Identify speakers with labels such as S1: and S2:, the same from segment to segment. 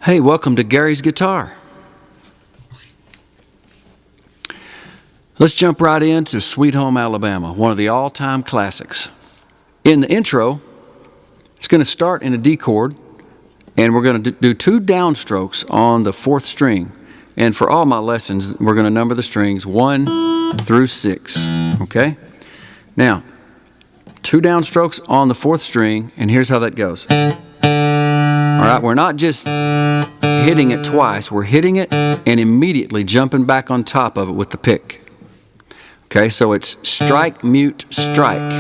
S1: Hey, welcome to Gary's Guitar. Let's jump right into Sweet Home Alabama, one of the all-time classics. In the intro, it's going to start in a D chord, and we're going to do two downstrokes on the 4th string. And for all my lessons, we're going to number the strings 1 through 6, okay? Now, two downstrokes on the 4th string, and here's how that goes. All right, we're not just hitting it twice, we're hitting it and immediately jumping back on top of it with the pick. Okay, so it's strike, mute, strike.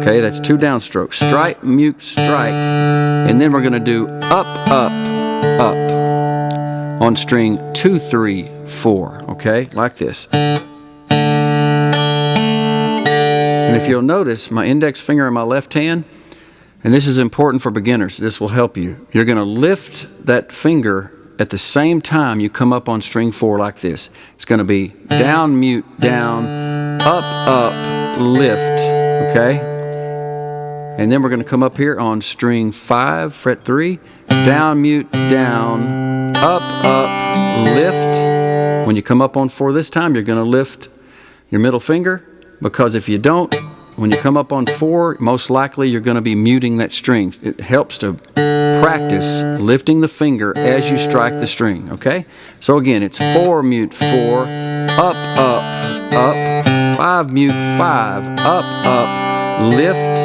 S1: Okay, that's two downstrokes. Strike, mute, strike. And then we're going to do up, up, up on string 2, 3, 4. Okay, like this. And if you'll notice, my index finger in my left hand, and this is important for beginners, this will help you. You're going to lift that finger at the same time you come up on string 4 like this. It's going to be down, mute, down, up, up, lift, okay? And then we're going to come up here on string 5, fret 3, down, mute, down, up, up, lift. When you come up on 4 this time, you're going to lift your middle finger, because if you don't, when you come up on 4, most likely you're going to be muting that string. It helps to practice lifting the finger as you strike the string, okay? So again, it's 4, mute, 4, up, up, up, 5, mute, 5, up, up, lift,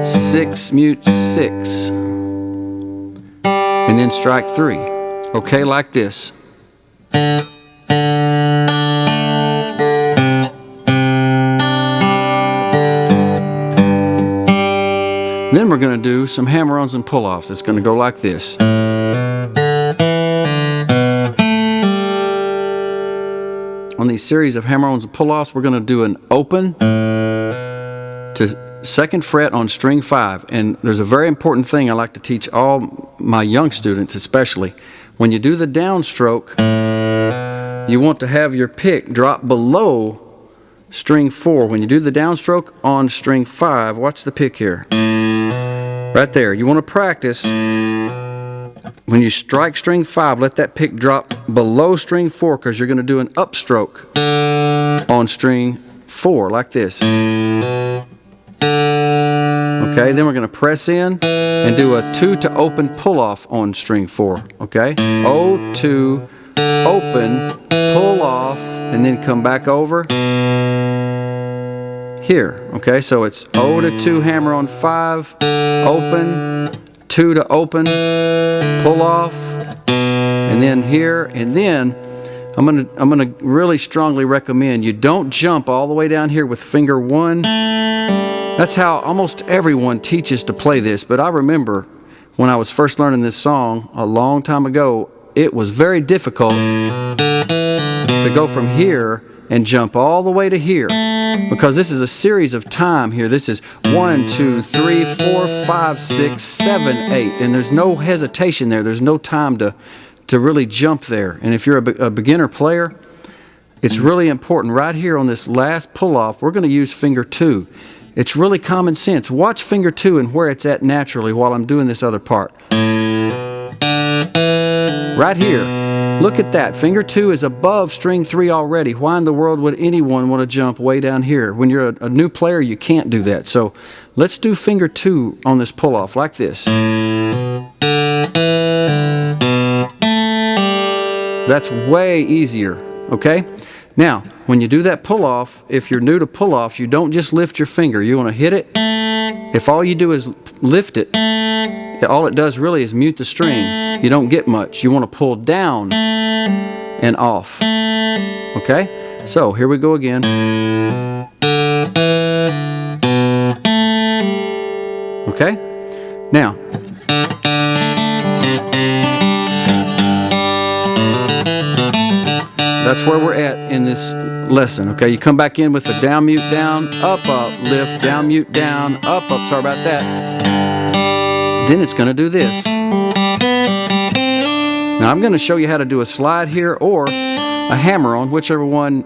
S1: 6, mute, 6, and then strike 3, okay, like this. Then we're going to do some hammer-ons and pull-offs. It's going to go like this. On these series of hammer-ons and pull-offs, we're going to do an open to 2nd fret on string 5. And there's a very important thing I like to teach all my young students especially. When you do the downstroke, you want to have your pick drop below string 4. When you do the downstroke on string 5, watch the pick here. Right there. You want to practice when you strike string 5, let that pick drop below string 4, because you're going to do an upstroke on string 4 like this. Okay, then we're going to press in and do a 2 to open pull off on string 4. Okay, O, 2, open, pull off, and then come back over here. Okay, so it's O to 2 hammer on 5, open, 2 to open, pull off, and then here, and then I'm gonna really strongly recommend you don't jump all the way down here with finger 1. That's how almost everyone teaches to play this, but I remember when I was first learning this song a long time ago, it was very difficult to go from here and jump all the way to here, because this is a series of time here. This is 1, 2, 3, 4, 5, 6, 7, 8, and there's no hesitation there. There's no time to really jump there. And if you're a beginner player, it's really important. Right here on this last pull-off, we're going to use finger 2. It's really common sense. Watch finger 2 and where it's at naturally while I'm doing this other part. Right here. Look at that. Finger 2 is above string 3 already. Why in the world would anyone want to jump way down here? When you're a new player, you can't do that. So let's do finger 2 on this pull-off like this. That's way easier, okay? Now, when you do that pull-off, if you're new to pull-offs, you don't just lift your finger. You want to hit it. If all you do is lift it, all it does really is mute the string. You don't get much. You want to pull down and off. Okay? So, here we go again. Okay? Now, that's where we're at in this lesson. Okay, you come back in with a down, mute, down, up, up, lift, down, mute, down, up, up. Sorry about that. Then it's going to do this. Now I'm going to show you how to do a slide here or a hammer-on, whichever one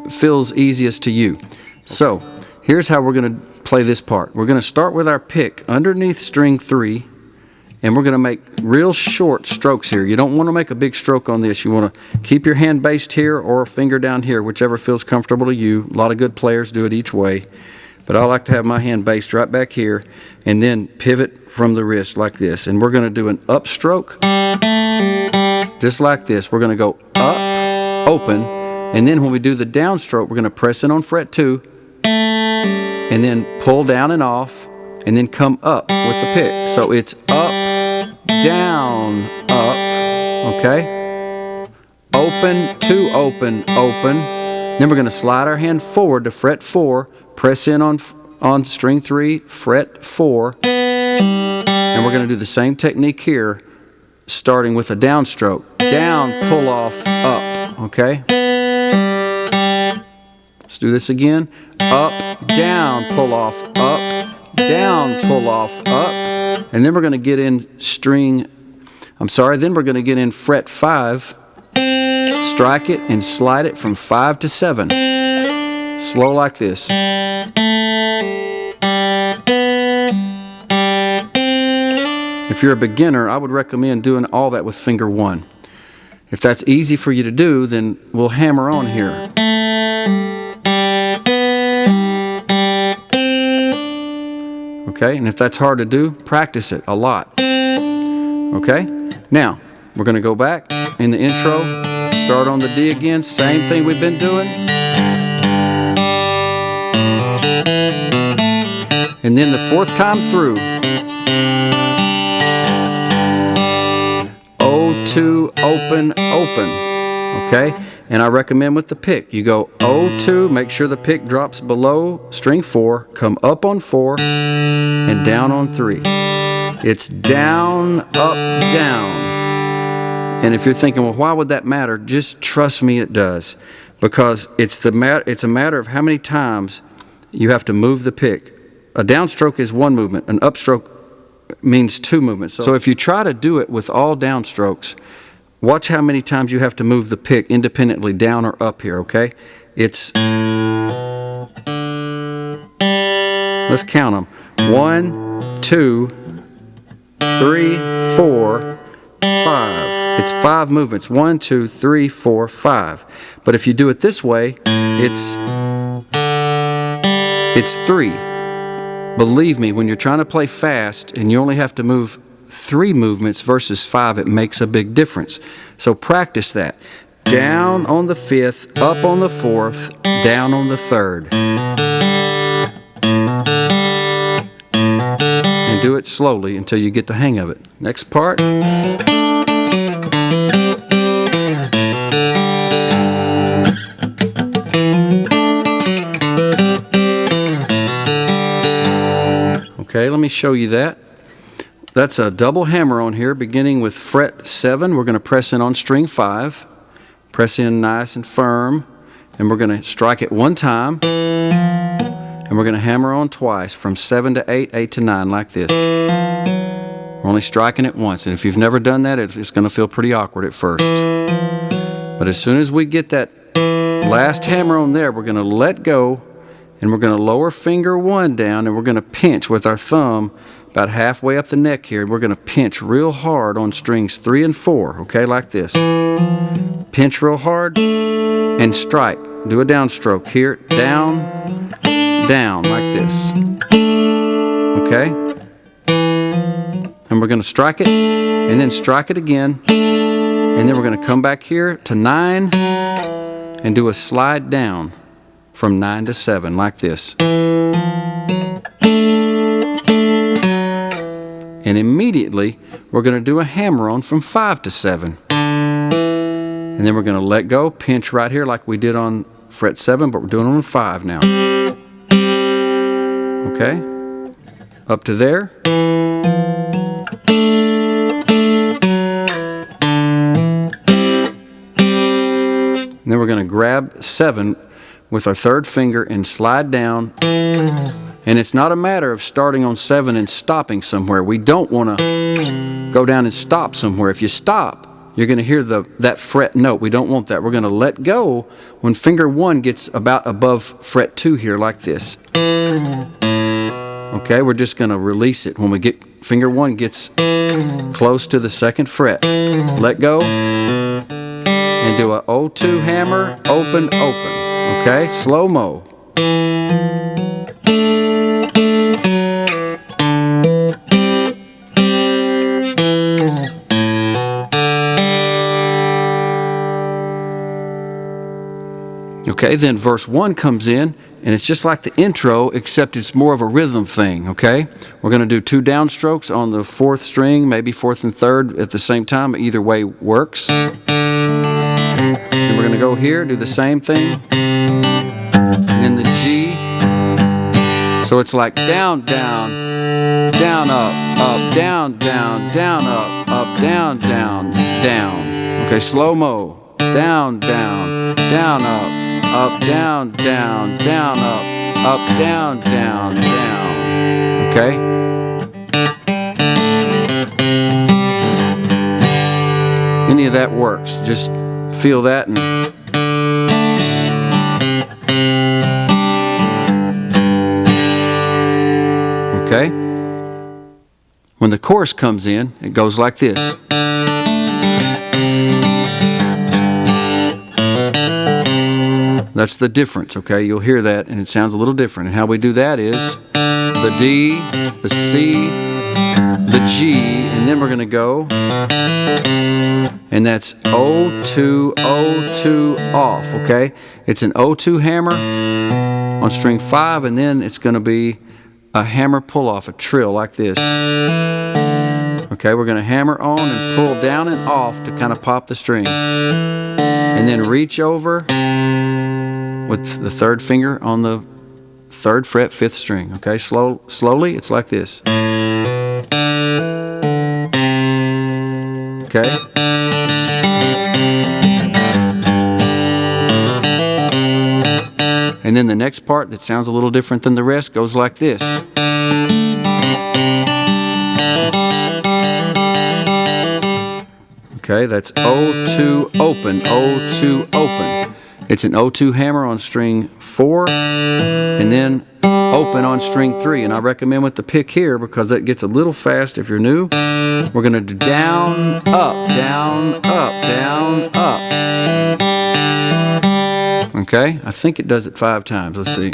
S1: feels easiest to you. So here's how we're going to play this part. We're going to start with our pick underneath string 3, and we're going to make real short strokes here. You don't want to make a big stroke on this. You want to keep your hand based here or a finger down here, whichever feels comfortable to you. A lot of good players do it each way, but I like to have my hand based right back here and then pivot from the wrist like this. And we're going to do an up stroke just like this. We're going to go up, open, and then when we do the down stroke, we're going to press in on fret 2 and then pull down and off, and then come up with the pick. So it's up, down, up, okay? Open, to open, open. Then we're going to slide our hand forward to fret 4, press in on string 3, fret 4, and we're going to do the same technique here, starting with a downstroke. Down, pull off, up, okay? Let's do this again. Up, down, pull off, up, down, pull off, up, and then we're going to get in then we're going to get in fret 5, strike it and slide it from 5 to 7. Slow like this. If you're a beginner, I would recommend doing all that with finger 1. If that's easy for you to do, then we'll hammer on here. Okay, and if that's hard to do, practice it a lot. Okay, now we're going to go back in the intro, start on the D again, same thing we've been doing. And then the 4th time through, O2, open, open. Okay, and I recommend with the pick, you go O2, make sure the pick drops below string 4, come up on 4, and down on 3. It's down, up, down. And if you're thinking, well, why would that matter? Just trust me, it does. Because it's a matter of how many times you have to move the pick. A downstroke is 1 movement. An upstroke means 2 movements. So if you try to do it with all downstrokes, watch how many times you have to move the pick independently down or up here, okay? Let's count them. 1, 2, 3, 4, 5. It's 5 movements. 1, 2, 3, 4, 5. But if you do it this way, it's 3. Believe me, when you're trying to play fast and you only have to move 3 movements versus 5, it makes a big difference. So practice that. Down on the 5th, up on the 4th, down on the 3rd. And do it slowly until you get the hang of it. Next part. Okay, let me show you that. That's a double hammer on here, beginning with fret 7. We're going to press in on string 5. Press in nice and firm, and we're going to strike it 1 time, and we're going to hammer on twice from 7 to 8, 8 to 9, like this. We're only striking it once, and if you've never done that, it's going to feel pretty awkward at first. But as soon as we get that last hammer on there, we're going to let go, and we're going to lower finger 1 down, and we're going to pinch with our thumb about halfway up the neck here, and we're going to pinch real hard on strings 3 and 4, okay, like this. Pinch real hard and strike. Do a downstroke here, down, down, like this. Okay? And we're going to strike it, and then strike it again, and then we're going to come back here to 9 and do a slide down from 9 to 7, like this. And immediately, we're going to do a hammer on from 5 to 7. And then we're going to let go, pinch right here like we did on fret 7, but we're doing it on 5 now. Okay? Up to there. And then we're going to grab 7 with our 3rd finger and slide down. And it's not a matter of starting on 7 and stopping somewhere. We don't want to go down and stop somewhere. If you stop, you're going to hear that fret note. We don't want that. We're going to let go when finger 1 gets about above fret 2 here, like this. Okay, we're just going to release it when we get finger 1 gets close to the 2nd fret. Let go and do a O2 hammer, open, open. Okay, slow-mo. Okay, then verse 1 comes in, and it's just like the intro, except it's more of a rhythm thing, okay? We're going to do 2 downstrokes on the 4th string, maybe 4th and 3rd at the same time. Either way works. Then we're going to go here, do the same thing. And then the G. So it's like down, down, down, up, up, down, down, down, up, down, down, down. Okay, slow-mo. Down, down, down, up. Up, down, down, down, up, down, down, down. Okay? Any of that works. Just feel that and okay? When the chorus comes in, it goes like this. That's the difference, okay? You'll hear that, and it sounds a little different. And how we do that is the D, the C, the G, and then we're going to go, and that's O2, O2, off, okay? It's an O2 hammer on string 5, and then it's going to be a hammer pull-off, a trill like this. Okay, we're going to hammer on and pull down and off to kind of pop the string. And then reach over with the 3rd finger on the 3rd fret, 5th string. Okay, slowly, it's like this. Okay. And then the next part that sounds a little different than the rest goes like this. Okay, that's O2 open, O2 open. It's an O2 hammer on string 4 and then open on string 3. And I recommend with the pick here because that gets a little fast if you're new. We're going to do down, up, down, up, down, up. Okay, I think it does it 5 times. Let's see.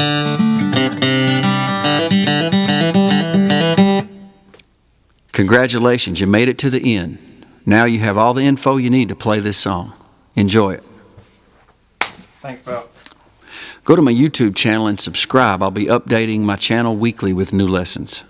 S1: Congratulations, you made it to the end. Now you have all the info you need to play this song. Enjoy it.
S2: Thanks, pal.
S1: Go to my YouTube channel and subscribe. I'll be updating my channel weekly with new lessons.